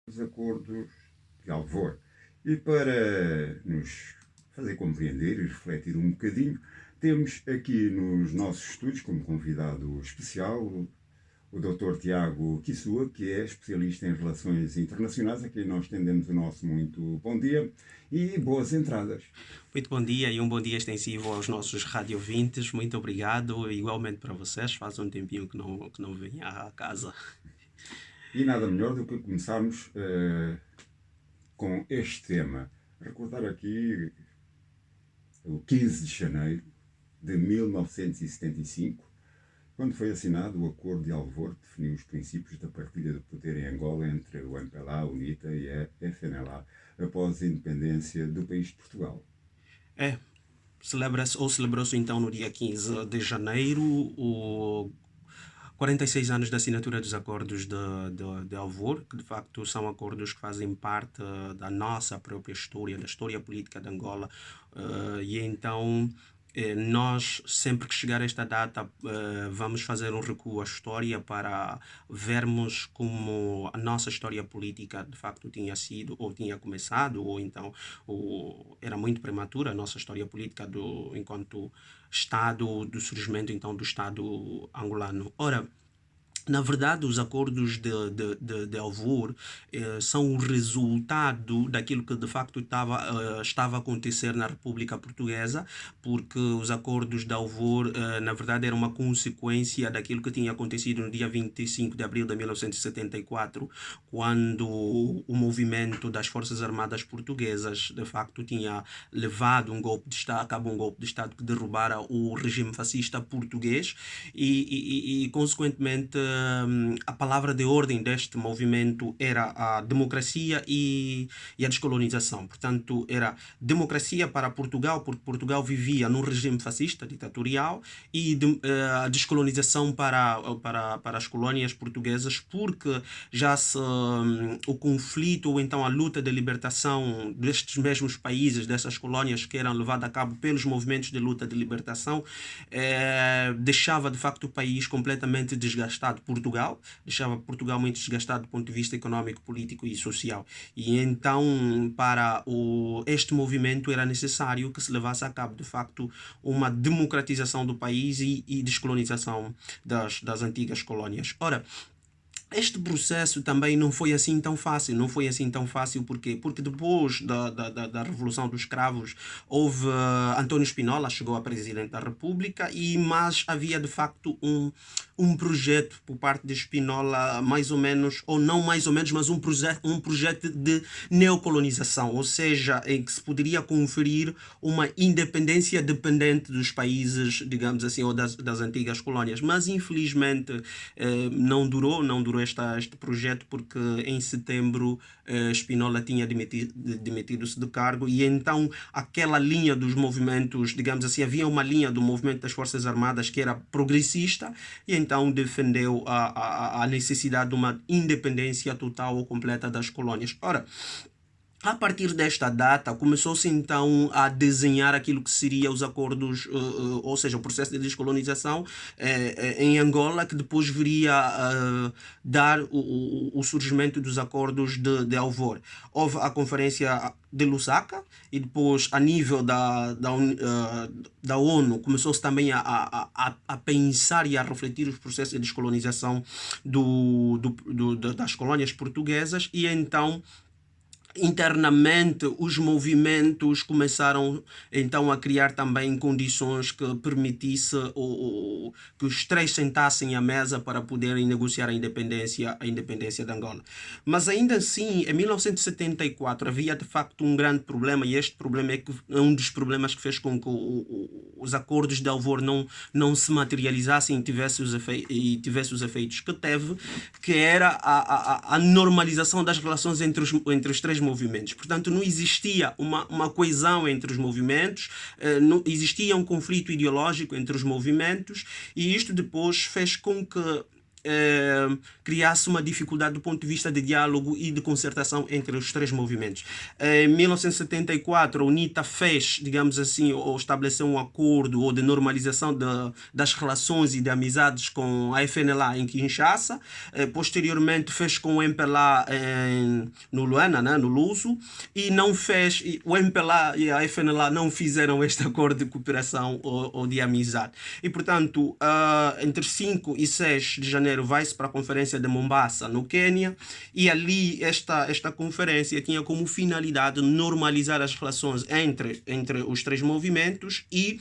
Os acordos de Alvor. E para nos fazer compreender e refletir um bocadinho, temos aqui nos nossos estúdios, como convidado especial, o Dr. Tiago Quissua, que é especialista em relações internacionais, a quem nós estendemos o nosso muito bom dia e boas entradas. Muito bom dia e um bom dia extensivo aos nossos radiovintes. Muito obrigado, igualmente para vocês. Faz um tempinho que não venho à casa. E nada melhor do que começarmos com este tema. Recordar aqui o 15 de janeiro de 1975, quando foi assinado o Acordo de Alvor, que definiu os princípios da partilha do poder em Angola entre o MPLA, a UNITA e a FNLA, após a independência do país de Portugal. Celebrou-se então no dia 15 de janeiro o 46 anos da assinatura dos acordos de Alvor, que de facto são acordos que fazem parte da nossa própria história, da história política de Angola. E então nós, sempre que chegar esta data, vamos fazer um recuo à história para vermos como a nossa história política de facto tinha sido, ou tinha começado, ou então era muito prematura a nossa história política enquanto Estado, do surgimento então do Estado angolano. Ora, na verdade, os acordos de Alvor são o resultado daquilo que de facto estava a acontecer na República Portuguesa, porque os acordos de Alvor, na verdade, eram uma consequência daquilo que tinha acontecido no dia 25 de abril de 1974, quando o movimento das Forças Armadas Portuguesas, de facto, tinha levado um golpe de Estado, acabou um golpe de Estado que derrubara o regime fascista português e consequentemente, a palavra de ordem deste movimento era a democracia e a descolonização. Portanto, era democracia para Portugal, porque Portugal vivia num regime fascista, ditatorial, e a descolonização para as colónias portuguesas, porque o conflito ou então a luta de libertação destes mesmos países, dessas colónias que eram levadas a cabo pelos movimentos de luta de libertação, deixava de facto o país completamente desgastado. Portugal deixava Portugal muito desgastado do ponto de vista econômico, político e social. E então, para este movimento era necessário que se levasse a cabo de facto uma democratização do país e descolonização das antigas colónias. Ora, este processo também não foi assim tão fácil. Não foi assim tão fácil porquê? Porque depois da Revolução dos Cravos houve António Spínola, chegou a presidente da República, mas havia de facto um projeto por parte de Spínola, mais ou menos, ou não mais ou menos, mas um projeto de neocolonização, ou seja, em que se poderia conferir uma independência dependente dos países, digamos assim, ou das antigas colónias. Mas infelizmente não durou este projeto, porque em setembro Spínola tinha demitido-se de cargo, e então aquela linha dos movimentos, digamos assim, havia uma linha do movimento das Forças Armadas que era progressista, e então defendeu a necessidade de uma independência total ou completa das colónias. Ora, a partir desta data, começou-se então a desenhar aquilo que seria os acordos, ou seja, o processo de descolonização em Angola, que depois viria dar o surgimento dos acordos de Alvor. Houve a Conferência de Lusaka, e depois, a nível da ONU, começou-se também a pensar e a refletir os processos de descolonização das colónias portuguesas, e então internamente os movimentos começaram então a criar também condições que permitisse que os três sentassem à mesa para poderem negociar a independência de Angola. Mas ainda assim, em 1974 havia de facto um grande problema, e este problema é um dos problemas que fez com que os acordos de Alvor não se materializassem e tivesse os efeitos que teve, que era a normalização das relações entre os três movimentos. Portanto, não existia uma coesão entre os movimentos, não existia um conflito ideológico entre os movimentos, e isto depois fez com que criasse uma dificuldade do ponto de vista de diálogo e de concertação entre os três movimentos. Em 1974, a UNITA fez, digamos assim, ou estabeleceu um acordo ou de normalização das relações e de amizades com a FNLA em Kinshasa. Posteriormente, fez com o MPLA no Luanda, né, no Luso, e não fez, o MPLA e a FNLA não fizeram este acordo de cooperação ou de amizade. E, portanto, entre 5 e 6 de janeiro vai-se para a conferência de Mombasa, no Quênia, e ali esta conferência tinha como finalidade normalizar as relações entre os três movimentos e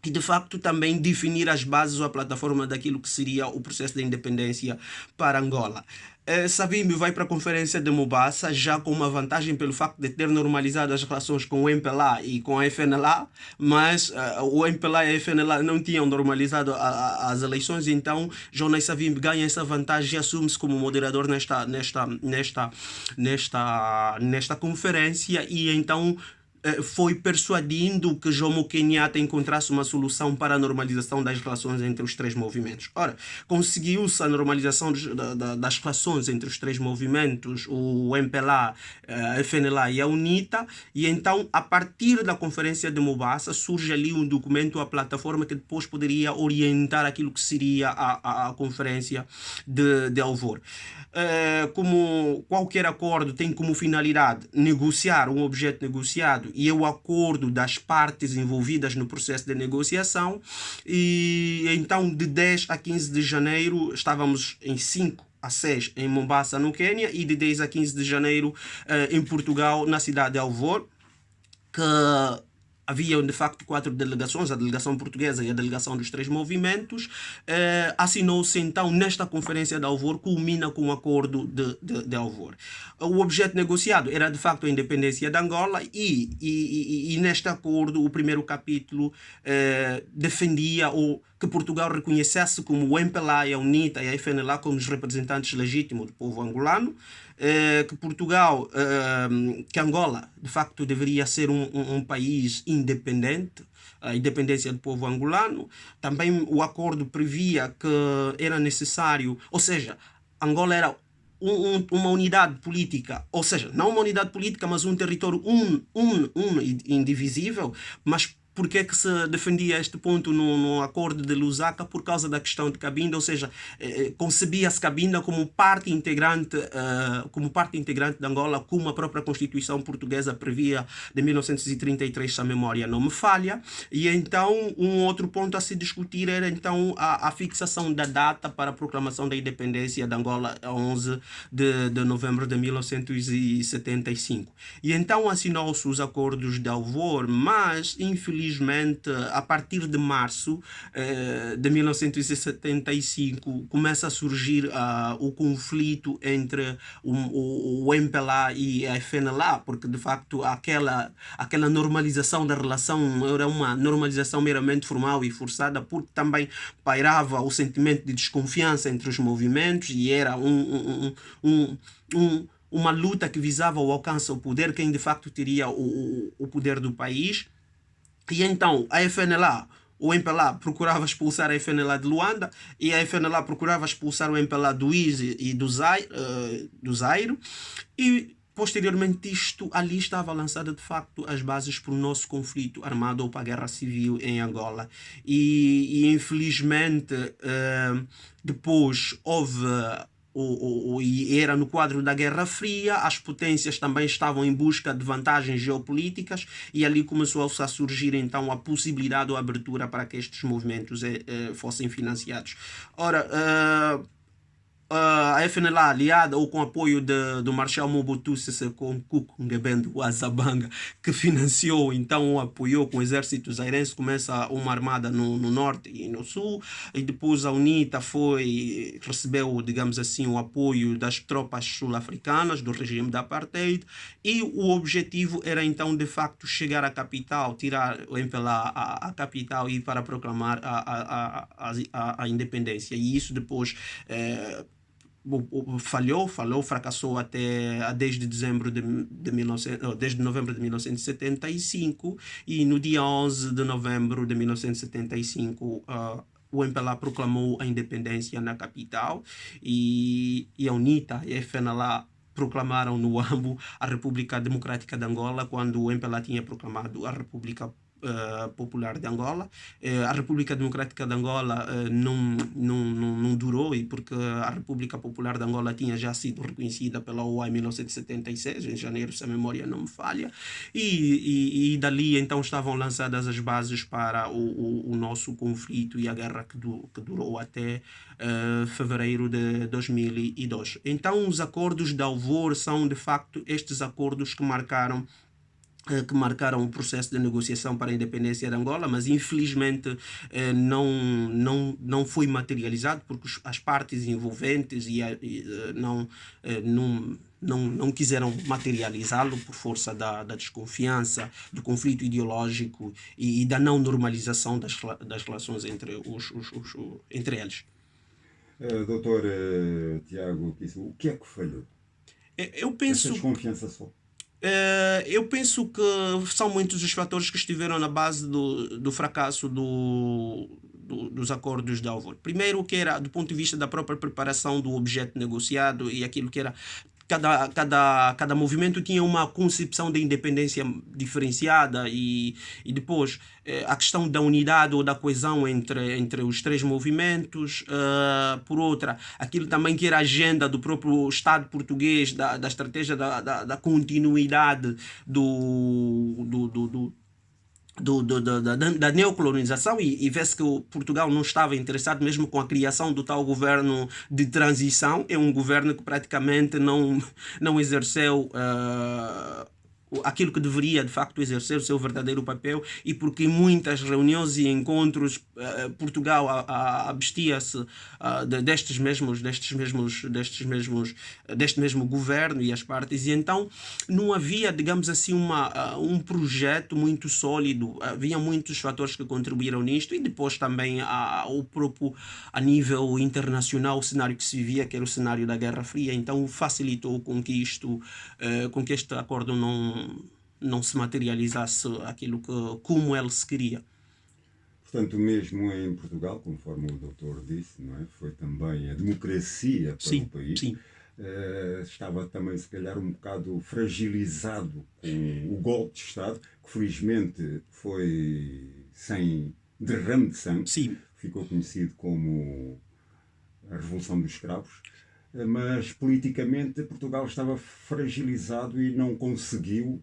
de facto também definir as bases ou a plataforma daquilo que seria o processo de independência para Angola. Savimbi vai para a conferência de Mombasa já com uma vantagem pelo facto de ter normalizado as relações com o MPLA e com a FNLA, mas o MPLA e a FNLA não tinham normalizado as eleições, então Jonas Savimbi ganha essa vantagem e assume-se como moderador nesta conferência e então foi persuadindo que Jomo Kenyatta encontrasse uma solução para a normalização das relações entre os três movimentos. Ora, conseguiu-se a normalização das relações entre os três movimentos, o MPLA, a FNLA e a UNITA, e então, a partir da Conferência de Mombasa, surge ali um documento, a plataforma que depois poderia orientar aquilo que seria a Conferência de Alvor. Como qualquer acordo tem como finalidade negociar um objeto negociado e é o acordo das partes envolvidas no processo de negociação, e então de 10 a 15 de janeiro estávamos em 5 a 6 em Mombasa, no Quênia, e de 10 a 15 de janeiro em Portugal, na cidade de Alvor, que havia de facto 4 delegações, a delegação portuguesa e a delegação dos três movimentos. Assinou-se então nesta conferência de Alvor, culmina com o acordo de Alvor. O objeto negociado era de facto a independência de Angola e neste acordo o primeiro capítulo defendia que Portugal reconhecesse como o MPLA, a UNITA e a FNLA como os representantes legítimos do povo angolano, que Portugal, que Angola de facto deveria ser um país independente, a independência do povo angolano. Também o acordo previa que era necessário, ou seja, Angola era uma unidade política, ou seja, não uma unidade política, mas um território indivisível. Mas por que é que se defendia este ponto no acordo de Lusaka? Por causa da questão de Cabinda, ou seja, concebia-se Cabinda como parte integrante de Angola, como a própria Constituição portuguesa previa de 1933, se a memória não me falha. E então um outro ponto a se discutir era então a fixação da data para a proclamação da independência de Angola, a 11 de novembro de 1975. E então assinou-se os acordos de Alvor, mas infelizmente a partir de março de 1975 começa a surgir o conflito entre o MPLA e a FNLA, porque de facto aquela normalização da relação era uma normalização meramente formal e forçada, porque também pairava o sentimento de desconfiança entre os movimentos e era uma luta que visava o alcance ao poder, quem de facto teria o poder do país. E então a FNLA, o MPLA procurava expulsar a FNLA de Luanda e a FNLA procurava expulsar o MPLA do ISE e do Zaire, e posteriormente ali estava lançada de facto as bases para o nosso conflito armado ou para a guerra civil em Angola. E infelizmente depois houve e era no quadro da Guerra Fria, as potências também estavam em busca de vantagens geopolíticas e ali começou-se a surgir então a possibilidade ou a abertura para que estes movimentos fossem financiados. Ora, a FNLA, aliada ou com apoio do Marshal Mobutu Sese Ngabendo Azabanga, que financiou, então apoiou com o exército zairense, começa uma armada no norte e no sul, e depois a UNITA recebeu, digamos assim, o apoio das tropas sul-africanas do regime da apartheid, e o objetivo era então de facto chegar à capital, tirar o MPLA à capital e para proclamar a independência. E isso depois fracassou até a 10 de novembro de 1975, e no dia 11 de novembro de 1975 o MPLA proclamou a independência na capital e a UNITA e a FNLA proclamaram no AMBO a República Democrática de Angola, quando o MPLA tinha proclamado a República Popular de Angola. A República Democrática de Angola não durou, e porque a República Popular de Angola tinha já sido reconhecida pela OA em 1976, em janeiro, se a memória não me falha, e dali então estavam lançadas as bases para o nosso conflito e a guerra que durou até fevereiro de 2002. Então os acordos de Alvor são de facto estes acordos que marcaram o processo de negociação para a independência de Angola, mas infelizmente não foi materializado porque as partes envolventes não quiseram materializá-lo por força da desconfiança, do conflito ideológico e da não normalização das relações entre eles. Doutor Tiago, o que é que falhou? Eu penso... Essa desconfiança só? Eu penso que são muitos os fatores que estiveram na base do fracasso dos acordos de Alvor. Primeiro, que era do ponto de vista da própria preparação do objeto negociado e aquilo que era... Cada movimento tinha uma concepção de independência diferenciada e depois a questão da unidade ou da coesão entre os três movimentos. Por outra, aquilo também que era a agenda do próprio Estado português, da estratégia da continuidade da neocolonização, e vê-se que Portugal não estava interessado mesmo com a criação do tal governo de transição. É um governo que praticamente não exerceu aquilo que deveria de facto exercer o seu verdadeiro papel, e porque em muitas reuniões e encontros Portugal abstia-se deste mesmo governo e as partes, e então não havia, digamos assim, um projeto muito sólido. Havia muitos fatores que contribuíram nisto, e depois também o próprio a nível internacional o cenário que se vivia, que era o cenário da Guerra Fria, então facilitou com que este acordo não se materializasse como ele se queria. Portanto, mesmo em Portugal, conforme o doutor disse, não é? Foi também a democracia para o país. Sim. Estava também, se calhar, um bocado fragilizado com o golpe de Estado, que felizmente foi sem derrame de sangue. Sim. Ficou conhecido como a Revolução dos Escravos. Mas politicamente Portugal estava fragilizado e não conseguiu.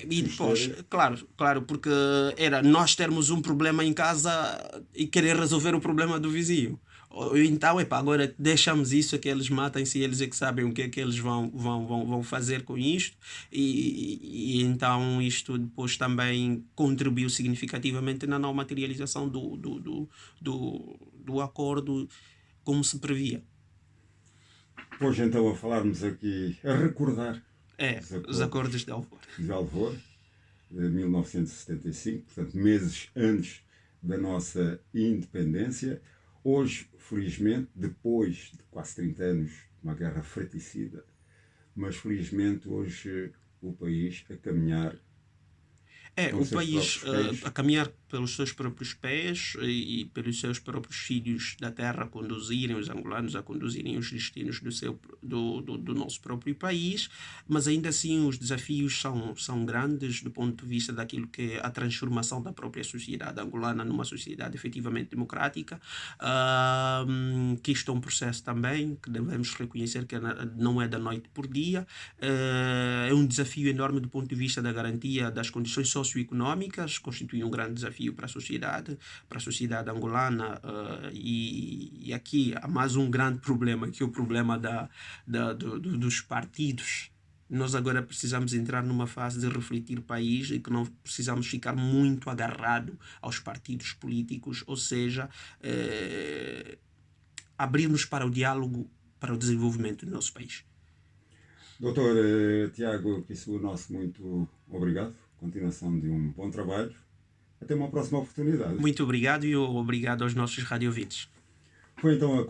E depois, claro, porque era nós termos um problema em casa e querer resolver o problema do vizinho. Ou então, agora deixamos isso, que eles matem-se e eles é que sabem o que é que eles vão fazer com isto. E então isto depois também contribuiu significativamente na não materialização do acordo como se previa. Hoje então a falarmos aqui, a recordar os acordos de Alvor. De Alvor, de 1975, portanto meses antes da nossa independência. Hoje, felizmente, depois de quase 30 anos de uma guerra fratricida, mas felizmente hoje o país a caminhar o país a caminhar pelos seus próprios pés e pelos seus próprios filhos da terra a conduzirem, os angolanos a conduzirem os destinos do nosso próprio país, mas ainda assim os desafios são grandes do ponto de vista daquilo que é a transformação da própria sociedade angolana numa sociedade efetivamente democrática, que isto é um processo também que devemos reconhecer que não é da noite por dia. É um desafio enorme do ponto de vista da garantia das condições socioeconómicas, constitui um grande desafio para a sociedade angolana, e aqui há mais um grande problema, que é o problema dos partidos. Nós agora precisamos entrar numa fase de refletir o país e que não precisamos ficar muito agarrado aos partidos políticos, ou seja, abrirmos para o diálogo, para o desenvolvimento do nosso país. Doutor Tiago, que isso o nosso muito obrigado. Continuação de um bom trabalho. Até uma próxima oportunidade. Muito obrigado, e obrigado aos nossos radiovintes. Foi então a